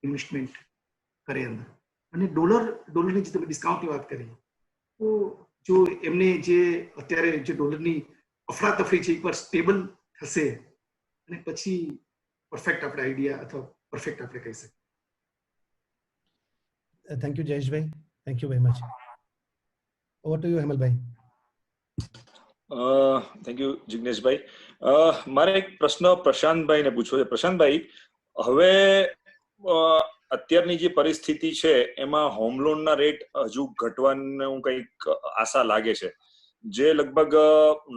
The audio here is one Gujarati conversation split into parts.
ઇન્વેસ્ટમેન્ટ કરે અંદર. અને ડોલરની જે તમે ડિસ્કાઉન્ટની વાત કરી, તો જો એમને જે અત્યારે જે ડોલરની અફરાતફરી છે એકવાર સ્ટેબલ થશે અને પછી પરફેક્ટ આપણે આઈડિયા અથવા પરફેક્ટ આપણે કહી શકીએ. Thank you Jayeshbhai, thank you very much. Over to you Hemalbhai. Thank you Jigneshbhai. મારે એક પ્રશ્ન પ્રશાંતભાઈને પૂછવો છે. પ્રશાંતભાઈ, હવે અત્યારની જે પરિસ્થિતિ છે એમાં હોમ લોનના રેટ હજુ ઘટવાનું કંઈક આશા લાગે છે, જે લગભગ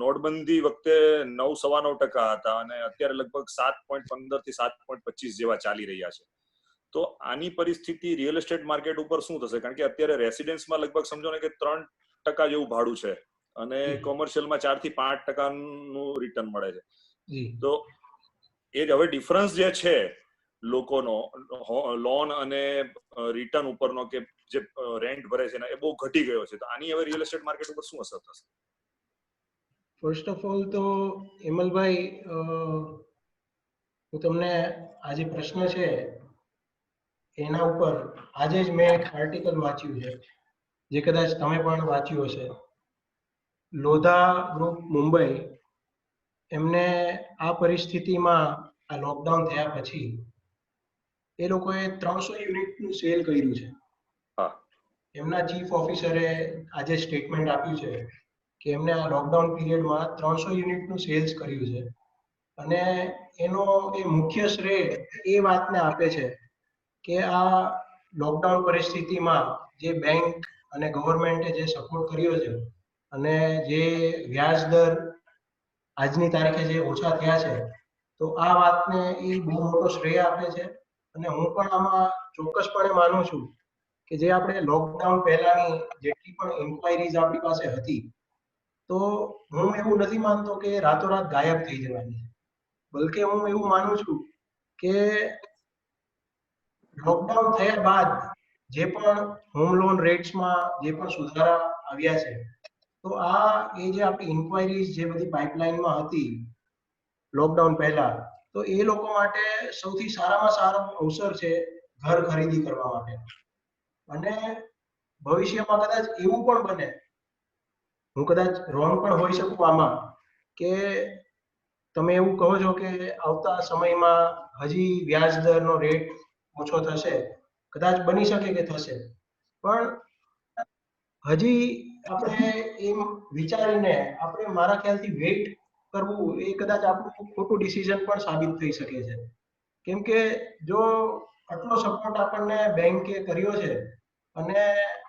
નોટબંધી વખતે 9.9% હતા અને અત્યારે લગભગ 7.15 થી 7.25 જેવા ચાલી રહ્યા છે. તો આની પરિસ્થિતિ રિયલ એસ્ટેટ માર્કેટ ઉપર શું થશે? કારણ કે અત્યારે રેસિડેન્સમાં લગભગ સમજો ને કે 3% જેવું ભાડું છે અને કોમર્શિયલમાં 4 થી 5%નું રિટર્ન મળે છે. તો એ હવે ડિફરન્સ જે છે લોકોનો લોન અને રિટર્ન ઉપરનો, કે જે રેન્ટ ભરે છે એ બહુ ઘટી ગયો છે. તો આની હવે રિયલ એસ્ટેટ માર્કેટ ઉપર શું અસર થશે? ફર્સ્ટ ઓફ ઓલ તો હેમલભાઈ, હું તમને આ જે પ્રશ્ન છે એના ઉપર આજે જ મેં એક આર્ટિકલ વાંચ્યું છે, જે કદાચ તમે પણ વાંચ્યું હશે. લોધા ગ્રુપ મુંબઈ, એમને આ પરિસ્થિતિમાં આ લોકડાઉન થયા પછી એ લોકોએ 300 યુનિટનું સેલ કર્યું છે. એમના ચીફ ઓફિસરે આજે સ્ટેટમેન્ટ આપ્યું છે કે એમને આ લોકડાઉન પીરિયડમાં 300 યુનિટનું સેલ્સ કર્યું છે. અને એનો એ મુખ્ય શ્રેય એ વાતને આપે છે કે આ લોકડાઉન પરિસ્થિતિમાં જે બેંક અને ગવર્મેન્ટે જે સપોર્ટ કર્યો છે અને જે વ્યાજ દર આજની તારીખે જે ઓછા થયા છે, તો આ વાતને એ બહુ મોટો શ્રેય આપે છે. અને હું પણ આમાં ચોક્કસપણે માનું છું કે જે આપણે લોકડાઉન પહેલાની જેટલી પણ ઇન્ક્વાયરીઝ આપણી પાસે હતી, તો હું એવું નથી માનતો કે રાતોરાત ગાયબ થઈ જવાની છે. બલકે હું એવું માનું છું કે લોકડાઉન થયા બાદ જે પણ હોમ લોન રેટ્સમાં જે પણ સુધારા આવ્યા છે, તો આ એ જે આપણી ઇન્ક્વાયરીઝ જે બધી પાઇપલાઇનમાં હતી લોકડાઉન પહેલા, તો એ લોકો માટે સૌથી સારામાં સારો અવસર છે ઘર ખરીદી કરવા માટે. અને ભવિષ્યમાં કદાચ એવું પણ બને, હું કદાચ રોંગ પણ હોઈ શકું આમાં, કે તમે એવું કહો છો કે આવતા સમયમાં હજી વ્યાજ દરનો રેટ ઓછો થશે. કદાચ બની શકે કે થશે, પણ હજી આપણે એમ વિચારીને આપણે મારા ખ્યાલથી વેઇટ કરવું એ કદાચ આપણું ખોટું ડિસિઝન પણ સાબિત થઈ શકે છે. કેમ કે જો આટલો સપોર્ટ આપણને બેંકે કર્યો છે અને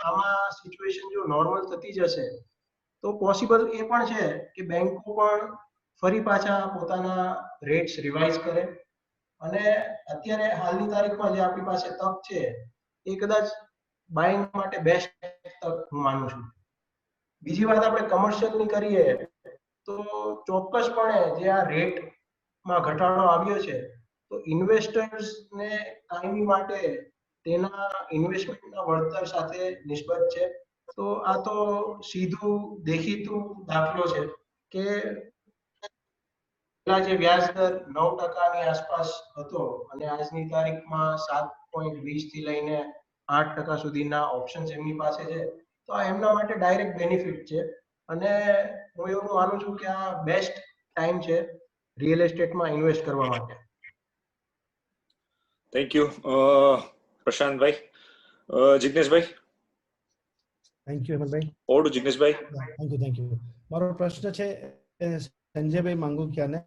આમાં સિચ્યુએશન જો નોર્મલ થતી જશે, તો પોસિબલ એ પણ છે કે બેંકો પણ ફરી પાછા પોતાના રેટ્સ રિવાઇઝ કરે. અને અત્યારે હાલની તારીખમાં જે આપણી પાસે તક છે એ કદાચ બાઇંગ માટે બેસ્ટ તક હું માનું છું. બીજી વાત આપણે કમર્શિયલની કરીએ તો ચોક્કસપણે જે આ રેટમાં ઘટાડો આવ્યો છે, તો ઇન્વેસ્ટર્સને કાયમી માટે તેના ઇન્વેસ્ટમેન્ટના વળતર સાથે નિસ્બત છે. તો આ તો સીધું દેખીતું દાખલો છે કે જે વ્યાજ દર 9%ની આસપાસ હતો અને આજની તારીખમાં 7.20 થી લઈને 8% સુધીના ઓપ્શન્સ એમની પાસે છે, તો આ એમના માટે ડાયરેક્ટ બેનિફિટ છે. અને હું એવું માનું છું કે આ બેસ્ટ ટાઈમ છે રિયલ એસ્ટેટમાં ઇન્વેસ્ટ કરવા માટે. Thank you Prashantbhai. Jigneshbhai. Thank you Hemalbhai. Or Jigneshbhai. Thank you. મારો પ્રશ્ન છે સંજયભાઈ માંગુકિયાને.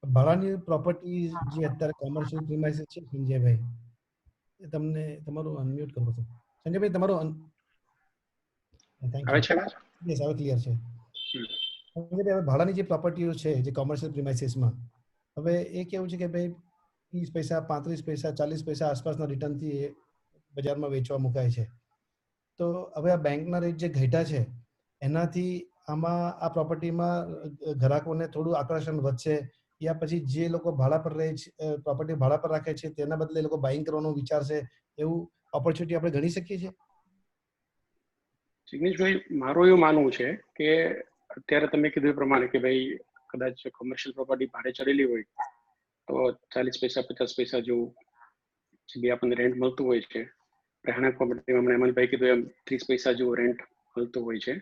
ભાડાની પ્રોપર્ટી જે અત્યારે કોમર્શિયલ પ્રીમાઇસીસ છે, સંજયભાઈ તમને તમારું અનમ્યુટ કરો છો. સંજયભાઈ તમારું આવે છે? યસ, હવે ક્લિયર છે. સંજયભાઈ, હવે ભાડાની જે પ્રોપર્ટીઓ છે જે કોમર્શિયલ પ્રીમાઇસીસમાં, હવે એ કેવું છે કે ભાઈ 30 પૈસા 35 પૈસા 40 પૈસા આસપાસના રિટર્નથી બજારમાં વેચવા મુકાય છે. તો હવે આ બેંકના રેટ જે ઘટ્યા છે એનાથી આમાં આ પ્રોપર્ટીમાં ગ્રાહકોને થોડું આકર્ષણ વધશે, યા પછી જે લોકો ભાડા પર રહે છે, પ્રોપર્ટી ભાડા પર રાખે છે, તેના બદલે એ લોકો બાઇંગ કરવાનું વિચારશે, એવું ઓપોર્ચ્યુનિટી આપણે ગણી શકીએ છીએ? જિગ્નેશભાઈ, મારું એવું માનવું છે કે અત્યારે તમે કીધું એ પ્રમાણે કે ભાઈ કદાચ કોમર્શિયલ પ્રોપર્ટી ભાડે ચડેલી હોય તો 40 પૈસા 50 પૈસા જેવું જે બી આપણને રેન્ટ મળતું હોય છે, રહેણાંક પ્રોપર્ટીમાં હમણાં હેમંતભાઈ કીધું એમ 30 પૈસા જેવું રેન્ટ મળતું હોય છે.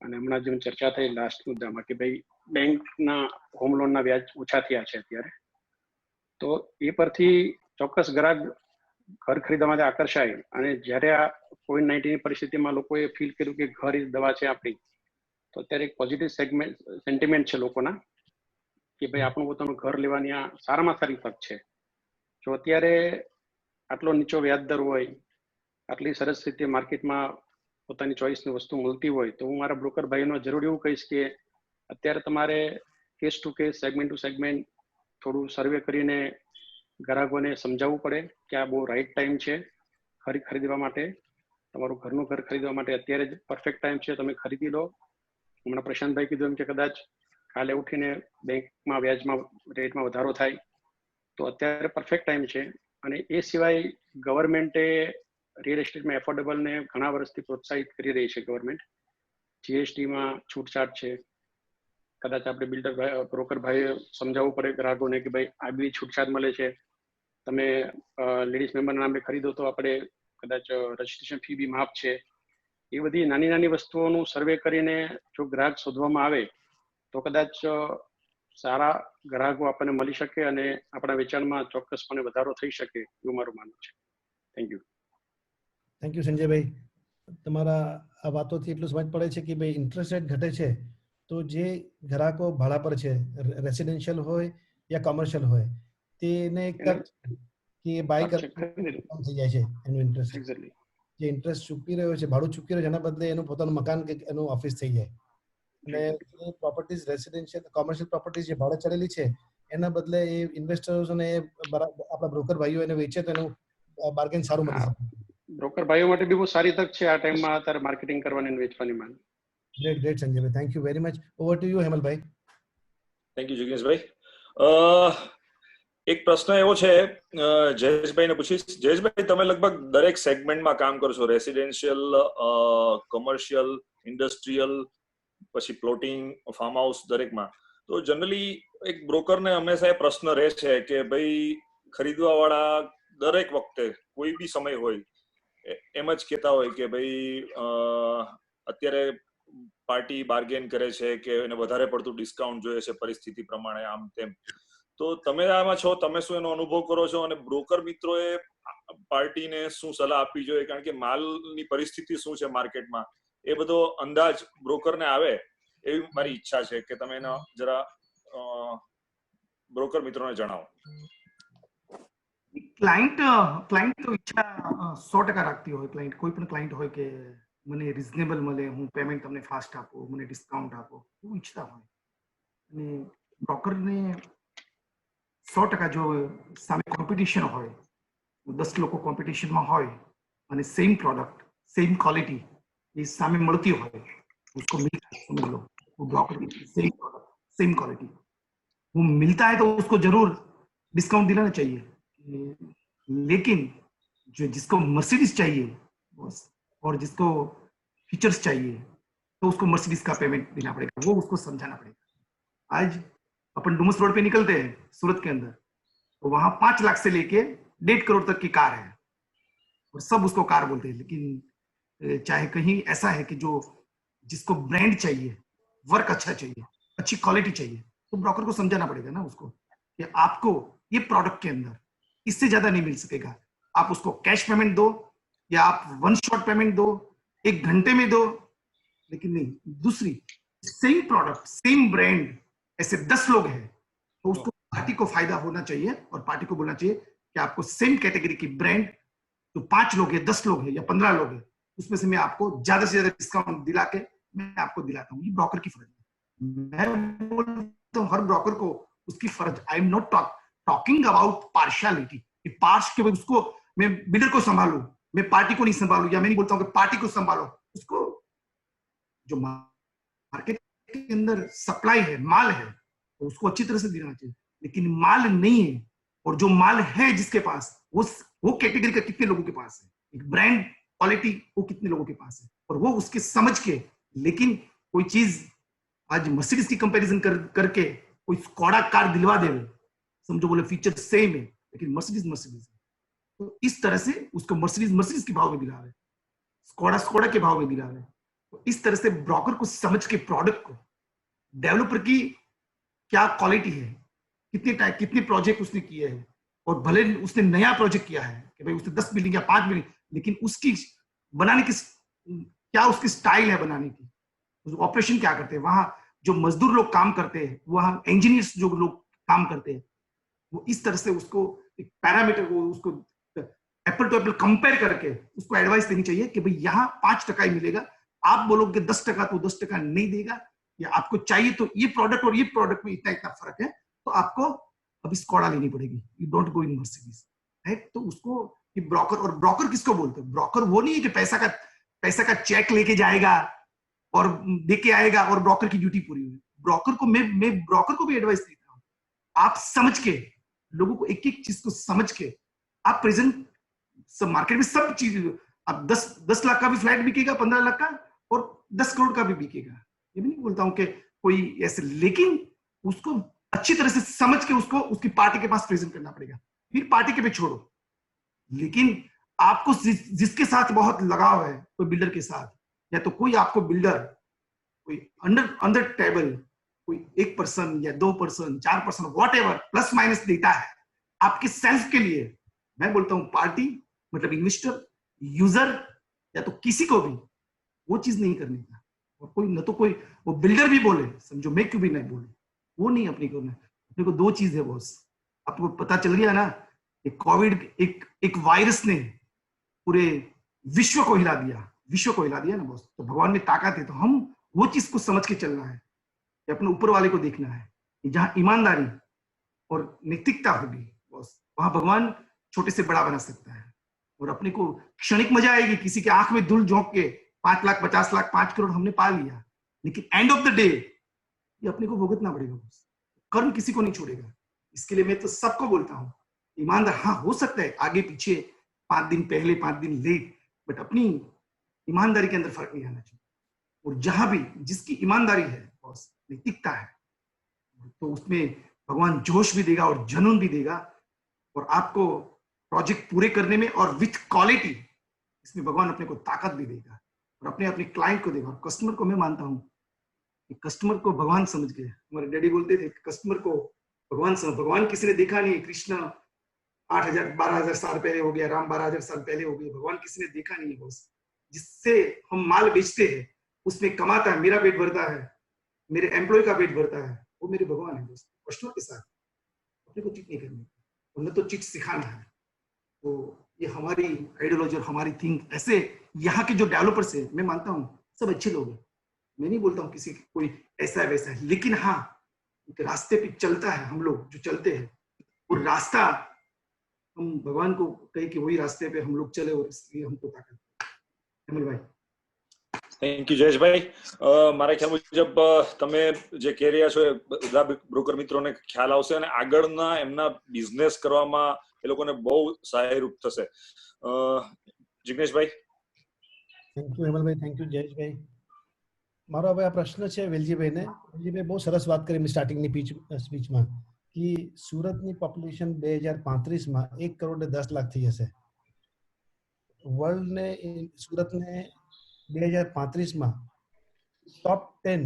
અને હમણાં જેમ ચર્ચા થઈ લાસ્ટ મુદ્દામાં કે ભાઈ બેંકના હોમ લોનના વ્યાજ ઓછા થયા છે અત્યારે, તો એ પરથી ચોક્કસ ગ્રાહક ઘર ખરીદવા માટે આકર્ષાય. અને જ્યારે આ COVID-19 પરિસ્થિતિમાં લોકોએ ફીલ કર્યું કે ઘર ઇઝ દવા છે આપણી, તો અત્યારે એક પોઝિટિવ સેન્ટિમેન્ટ છે લોકોના કે ભાઈ આપણું પોતાનું ઘર લેવાની આ સારામાં સારી તક છે. જો અત્યારે આટલો નીચો વ્યાજ દર હોય, આટલી સરસ રીતે માર્કેટમાં પોતાની ચોઈસની વસ્તુ મળતી હોય, તો હું મારા બ્રોકર ભાઈઓને જરૂર એવું કહીશ કે અત્યારે તમારે case to case, segment to segment થોડું સર્વે કરીને ગ્રાહકોને સમજાવવું પડે કે આ બહુ રાઈટ ટાઈમ છે ઘર ખરીદવા માટે, તમારું ઘરનું ઘર ખરીદવા માટે અત્યારે જ પરફેક્ટ ટાઈમ છે, તમે ખરીદી લો. હમણાં પ્રશાંતભાઈ કીધું એમ કે કદાચ કાલે ઉઠીને બેંકમાં વ્યાજમાં રેટમાં વધારો થાય તો અત્યારે પરફેક્ટ ટાઈમ છે. અને એ સિવાય ગવર્મેન્ટે રિયલ એસ્ટેટમાં એફોર્ડેબલને ઘણા વર્ષથી પ્રોત્સાહિત કરી રહી છે. ગવર્મેન્ટ જીએસટીમાં છૂટછાટ છે, કદાચ આપણે બિલ્ડર બ્રોકર ભાઈએ સમજાવવું પડે ગ્રાહકોને કે ભાઈ આ બી છૂટછાટ મળે છે, તમે લેડીઝ મેમ્બરના નામે ખરીદો તો આપણે કદાચ રજીસ્ટ્રેશન ફી બી માફ છે. એ બધી નાની નાની વસ્તુઓનું સર્વે કરીને જો ગ્રાહક શોધવામાં આવે તો કદાચ સારા ગ્રાહકો આપણને મળી શકે અને આપણા વેચાણમાં ચોક્કસપણે વધારો થઈ શકે એવું મારું માનવું છે. થેન્ક યુ સંજયભાઈ. તમારા આ વાતોથી એટલું સમજ પડે છે કે ભાઈ ઇન્ટરેસ્ટ રેટ ઘટે છે તો જે ગ્રાહકો ભાડા પર છે, રેસિડેન્શિયલ હોય યા કોમર્શિયલ હોય, તેને એક તક કે બાય કરવાનું થઈ જાય છે એનું ઇન્ટરેસ્ટ. જે ઇન્ટરેસ્ટ ચૂકવી રહ્યો છે, ભાડું ચૂકવી રહ્યો છે, એના બદલે એનું પોતાનું મકાન કે એનું ઓફિસ થઈ જાય. અને એ પ્રોપર્ટીઝ રેસિડેન્શિયલ કોમર્શિયલ પ્રોપર્ટીઝ જે ભાડે ચડેલી છે એના બદલે એ ઇન્વેસ્ટર્સને આપણા બ્રોકર ભાઈઓ એને વેચે તો એનું બાર્ગેન સારું મળી શકે. બ્રોકર ભાઈઓ માટે બી બહુ સારી તક છે આ ટાઈમમાં અત્યારે માર્કેટિંગ કરવાની અને વેચવાની માંગ. Great Sanjaybhai, thank you very much. Over to you Hemalbhai. Thank you Jigneshbhai. એક પ્રશ્ન એવો છે જયેશભાઈને પૂછીશ. જયેશભાઈ, તમે લગભગ દરેક સેગમેન્ટમાં કામ કરો છો, રેસિડેન્શિયલ, કોમર્શિયલ, ઇન્ડસ્ટ્રીયલ, પછી પ્લોટિંગ, ફાર્મ હાઉસ, દરેકમાં. તો જનરલી એક બ્રોકરને હંમેશા એ પ્રશ્ન રહે છે કે ભાઈ ખરીદવા વાળા દરેક વખતે કોઈ બી સમય હોય એમ જ કહેતા હોય કે ભાઈ અત્યારે પાર્ટી બાર્ગેન કરે છે કે એને વધારે પડતું ડિસ્કાઉન્ટ જોઈએ છે પરિસ્થિતિ પ્રમાણે, આમ તેમ. તો તમે આમાં છો, તમે શું એનો અનુભવ કરો છો અને બ્રોકર મિત્રોએ પાર્ટીને શું સલાહ આપવી જોઈએ? કારણ કે માલની પરિસ્થિતિ શું છે માર્કેટમાં એ બધો અંદાજ બ્રોકરને આવે એવી મારી ઈચ્છા છે કે તમે એનો જરા બ્રોકર મિત્રોને જણાવો. ક્લાયન્ટ તો ઈચ્છા 100% રાખતી હોય. ક્લાયન્ટ, કોઈ પણ ક્લાયન્ટ હોય કે મને રિઝનેબલ મળે, હું પેમેન્ટ તમને ફાસ્ટ આપો, મને ડિસ્કાઉન્ટ આપો, એવું ઈચ્છતા હોય. અને બ્રોકરને 100% જો સામે કોમ્પિટિશન હોય, 10 લોકો કોમ્પિટિશનમાં હોય અને સેમ પ્રોડક્ટ, सेम क्वालिटी ये सामने મળતી હોય, उसको मिलता है, समझ लो वो ब्रोकर की सेम प्रोडक्ट सेम क्वालिटी वो मिलता है तो उसको जरूर डिस्काउंट दिलाना चाहिए. लेकिन जो जिसको मर्सिडीज चाहिए और जिसको फीचर्स चाहिए तो उसको मर्सिडीज का पेमेंट देना पड़ेगा, वो उसको समझाना पड़ेगा. आज अपन डुमस रोड पे निकलते हैं सूरत के अंदर, तो वहां 5 लाख से लेके 1.5 करोड़ तक की कार है और सब उसको कार बोलते हैं. लेकिन चाहे कहीं ऐसा है कि जो जिसको ब्रांड चाहिए, वर्क अच्छा चाहिए, अच्छी क्वालिटी चाहिए, तो ब्रोकर को समझाना पड़ेगा ना उसको कि आपको ये प्रोडक्ट के अंदर इससे ज्यादा नहीं मिल सकेगा. आप उसको कैश पेमेंट दो या आप वन शॉट पेमेंट दो, 1 घंटे में दो, लेकिन नहीं. दूसरी सेम प्रोडक्ट सेम ब्रांड ऐसे 10 लोग हैं तो उसको पार्टी को फायदा होना चाहिए और पार्टी को बोलना चाहिए कि आपको सेम कैटेगरी की ब्रांड जो 5 लोग है, 10 लोग है या 15 लोग है, उसमें से मैं आपको ज्यादा से ज्यादा डिस्काउंट दिला के मैं आपको दिलाता हूँ. ये ब्रोकर की फर्ज है. मैं बोलता हूँ हर ब्रोकर को उसकी फर्ज. I am not talking about partiality, parched के उसको मैं बिल्डर को संभालू, मैं पार्टी को नहीं संभालू, या मैं नहीं बोलता हूँ कि पार्टी को संभालो. उसको जो मार्केट के अंदर सप्लाई है, माल है, तो उसको अच्छी तरह से देना चाहिए. लेकिन माल नहीं है और जो माल है जिसके पास वो कैटेगरी का कितने लोगों के पास है, एक ब्रांड क्वालिटी वो कितने लोगों के पास है, और वो उसके समझ के. लेकिन कोई चीज आज मर्सिडीज की कंपैरिजन करके कोई स्कोडा कार दिलवा दे, समझो बोले फीचर सेम है लेकिन मर्सिडीज है, तो इस तरह से उसको मर्सिडीज के भाव में दिला रहे हैं, स्कोडा के भाव में दिला रहे हैं। तो इस तरह से ब्रोकर को समझ के प्रोडक्ट को, डेवलपर की क्या क्वालिटी है, कितने प्रोजेक्ट उसने किए हैं, और भले उसने नया प्रोजेक्ट किया है कि भाई उसने 10 बिल्डिंग या 5 बिल्डिंग, लेकिन उसकी बनाने की क्या उसकी स्टाइल है बनाने की, ऑपरेशन क्या करते हैं, वहां जो मजदूर लोग काम करते हैं, वहां इंजीनियर्स जो लोग काम करते हैं, वो इस तरह से उसको एक पैरामीटर को उसको एप्पल टू एप्पल कंपेयर करके उसको एडवाइस देनी चाहिए कि भाई यहाँ 5% ही मिलेगा, आप बोलोगे 10% तो 10% नहीं देगा, या आपको चाहिए तो ये प्रोडक्ट और ये प्रोडक्ट में इतना इतना फर्क है, तो आपको अभी स्कोडा लेनी पड़ेगी, you don't go in Mercedes, right. तो उसको ये ब्रोकर, और ब्रोकर किसको बोलते हैं? ब्रोकर वो नहीं है कि पैसा का चेक लेके जाएगा और देके आएगा और ब्रोकर की ड्यूटी पूरी हुई। ब्रोकर को मैं ब्रोकर को भी एडवाइस देता हूँ, आप समझ के लोगों को एक एक चीज को समझ के, आप प्रेजेंट सब मार्केट में सब चीज, अब 10 लाख का भी फ्लैट बिकेगा, 15 लाख का, और 10 करोड़ का भी बिकेगा, ये भी नहीं बोलता हूं कि कोई ऐसे, लेकिन उसको अच्छी तरह से समझ के उसको उसकी पार्टी के पास प्रेजेंट करना पड़ेगा, फिर पार्टी के पे छोड़ो। लेकिन आपको जिसके साथ बहुत लगाव है, कोई बिल्डर के साथ, या तो कोई आपको बिल्डर कोई अंडर टेबल कोई 1% या 2%, 4%, वॉट एवर प्लस माइनस देता है आपके सेल्फ के लिए, मैं बोलता हूं पार्टी मतलब इन्वेस्टर, यूजर, या तो किसी को भी वो चीज नहीं करनी था। और कोई न तो कोई वो बिल्डर भी बोले, समझो मैं क्यों भी नहीं बोले, वो नहीं अपने को ना, अपने को 2 चीज है बॉस। आपको पता चल गया ना, कोविड एक वायरस ने पूरे विश्व को हिला दिया ना बॉस। तो भगवान में ताकत है, तो हम वो चीज को समझ के चलना है कि अपने ऊपर वाले को देखना है, जहां ईमानदारी और नैतिकता होगी बॉस, वहां भगवान छोटे से बड़ा बना सकता है। और अपने को क्षणिक मजा आएगी, किसी के आंख में धूल झोंक के 5 लाख 50 लाख 5 करोड़ हमने पा लिया, लेकिन एंड ऑफ द डे ये अपने को भुगतना पड़ेगा बॉस। कर्म किसी को नहीं छोड़ेगा। इसके लिए मैं तो सबको बोलता हूँ, ईमानदार, हाँ हो सकता है आगे पीछे 5 दिन पहले 5 दिन लेट, बट अपनी ईमानदारी के अंदर फर्क नहीं आना चाहिए। और जहां भी जिसकी ईमानदारी है बॉस, नैतिकता है, तो उसमें भगवान जोश भी देगा और जुनून भी देगा, और आपको प्रोजेक्ट पूरे करने में और विथ क्वालिटी, इसमें भगवान अपने को ताकत भी देगा और अपने क्लाइंट को देगा। और कस्टमर को मैं मानता हूं कि कस्टमर को भगवान समझ गए। हमारे डैडी बोलते थे कस्टमर को भगवान समझ, भगवान किसी ने देखा नहीं, कृष्ण 8,000 12,000 साल पहले हो गया, राम 12,000 साल पहले हो गया, भगवान किसी ने देखा नहीं है बॉस। जिससे हम माल बेचते हैं उसमें कमाता है, मेरा पेट भरता है, मेरे एम्प्लॉय का पेट भरता है, वो मेरे भगवान है बॉस। कस्टमर के साथ अपने को चीट नहीं करनी, उन्हें तो चीट सिखाना है। तो ये हमारी आइडियोलॉजी और हमारी थिंक, ऐसे यहाँ के जो डेवलपर्स है, मैं मानता हूँ सब अच्छे लोग हैं, मैं नहीं बोलता हूँ किसी कोई ऐसा है वैसा है, लेकिन हाँ एक रास्ते पे चलता है, हम लोग जो चलते हैं वो रास्ता, हम भगवान को कहे कि वही रास्ते पे हम लोग चले, और इसलिए हमको ताकत। हेमल भाई, થેન્ક યુ જયેશભાઈ. મારા ખ્યાલ મુજબ તમે જે કહી રહ્યા છો એ બધા બ્રોકર મિત્રોને ખ્યાલ આવશે અને આગળના એમના બિઝનેસ કરવામાં એ લોકોને બહુ સહાયરૂપ થશે. Jigneshbhai. Thank you Hemalbhai, thank you Jayeshbhai. મારો હવે આ પ્રશ્ન છે વેલજીભાઈને. વેલજીભાઈ બહુ સરસ વાત કરી સ્ટાર્ટિંગની સ્પીચમાં કે સુરતની પોપ્યુલેશન 2035માં 1,10,00,000 થઈ જશે. વર્લ્ડને સુરતને 2035માં ટોપ 10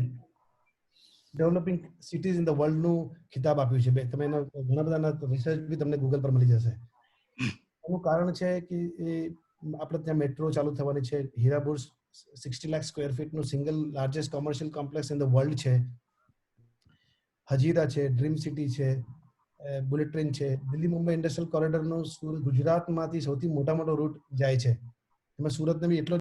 ડેવલપિંગ સિટીઝ ઇન ધ વર્લ્ડનું ખિતાબ આપ્યું છે. તમે એના ઘણા બધા રિસર્ચ બી તમને ગૂગલ પર મળી જશે. એનું કારણ છે કે આપણે ત્યાં મેટ્રો ચાલુ થવાની છે. હીરાબુર્જ 60 લાખ સ્ક્વેર ફીટનું single largest commercial complex in the world છે. હજીરા છે, ડ્રીમ સિટી છે, બુલેટ ટ્રેન છે. દિલ્હી મુંબઈ ઇન્ડસ્ટ્રીયલ કોરિડોરનો ગુજરાતમાંથી સૌથી મોટો રૂટ જાય છે. એમાં સુરતને બી એટલો